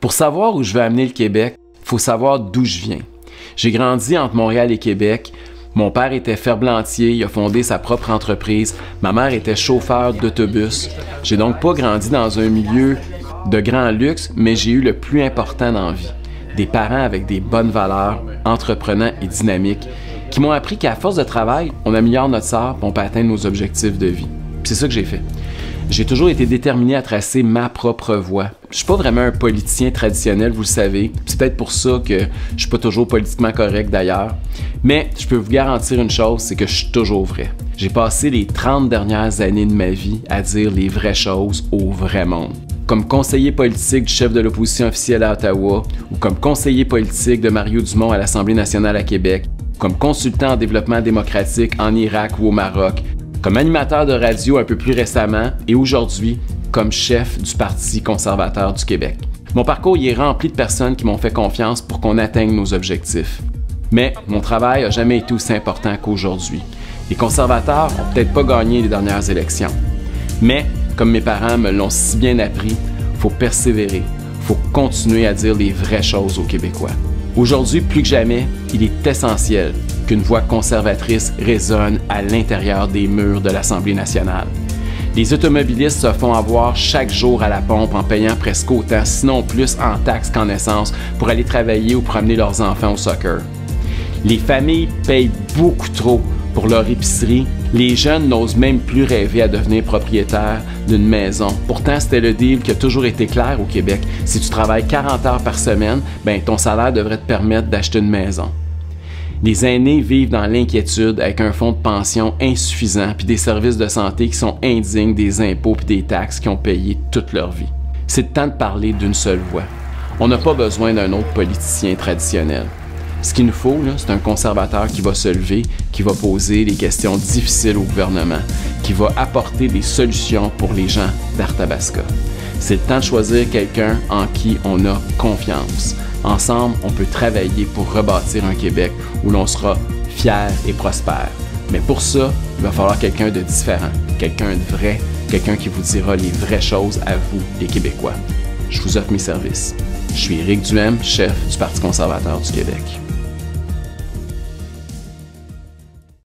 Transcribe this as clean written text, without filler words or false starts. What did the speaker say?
Pour savoir où je veux amener le Québec, il faut savoir d'où je viens. J'ai grandi entre Montréal et Québec. Mon père était ferblantier, il a fondé sa propre entreprise. Ma mère était chauffeur d'autobus. J'ai donc pas grandi dans un milieu de grand luxe, mais j'ai eu le plus important dans la vie. Des parents avec des bonnes valeurs, entreprenants et dynamiques, qui m'ont appris qu'à force de travail, on améliore notre sort et on peut atteindre nos objectifs de vie. C'est ça que j'ai fait. J'ai toujours été déterminé à tracer ma propre voie. Je suis pas vraiment un politicien traditionnel, vous le savez. C'est peut-être pour ça que je suis pas toujours politiquement correct d'ailleurs. Mais je peux vous garantir une chose, c'est que je suis toujours vrai. J'ai passé les 30 dernières années de ma vie à dire les vraies choses au vrai monde. Comme conseiller politique du chef de l'opposition officielle à Ottawa, ou comme conseiller politique de Mario Dumont à l'Assemblée nationale à Québec, comme consultant en développement démocratique en Irak ou au Maroc, comme animateur de radio un peu plus récemment et aujourd'hui comme chef du Parti conservateur du Québec. Mon parcours y est rempli de personnes qui m'ont fait confiance pour qu'on atteigne nos objectifs. Mais mon travail n'a jamais été aussi important qu'aujourd'hui. Les conservateurs n'ont peut-être pas gagné les dernières élections. Mais, comme mes parents me l'ont si bien appris, il faut persévérer, il faut continuer à dire les vraies choses aux Québécois. Aujourd'hui, plus que jamais, il est essentiel qu'une voix conservatrice résonne à l'intérieur des murs de l'Assemblée nationale. Les automobilistes se font avoir chaque jour à la pompe en payant presque autant, sinon plus en taxes qu'en essence, pour aller travailler ou promener leurs enfants au soccer. Les familles payent beaucoup trop pour leur épicerie. Les jeunes n'osent même plus rêver à devenir propriétaires d'une maison. Pourtant, c'était le deal qui a toujours été clair au Québec. Si tu travailles 40 heures par semaine, ton salaire devrait te permettre d'acheter une maison. Les aînés vivent dans l'inquiétude avec un fonds de pension insuffisant puis des services de santé qui sont indignes des impôts puis des taxes qu'ils ont payés toute leur vie. C'est le temps de parler d'une seule voix. On n'a pas besoin d'un autre politicien traditionnel. Ce qu'il nous faut, c'est un conservateur qui va se lever, qui va poser les questions difficiles au gouvernement, qui va apporter des solutions pour les gens d'Arthabasca. C'est le temps de choisir quelqu'un en qui on a confiance. Ensemble, on peut travailler pour rebâtir un Québec où l'on sera fier et prospère. Mais pour ça, il va falloir quelqu'un de différent, quelqu'un de vrai, quelqu'un qui vous dira les vraies choses à vous, les Québécois. Je vous offre mes services. Je suis Éric Duhem, chef du Parti conservateur du Québec.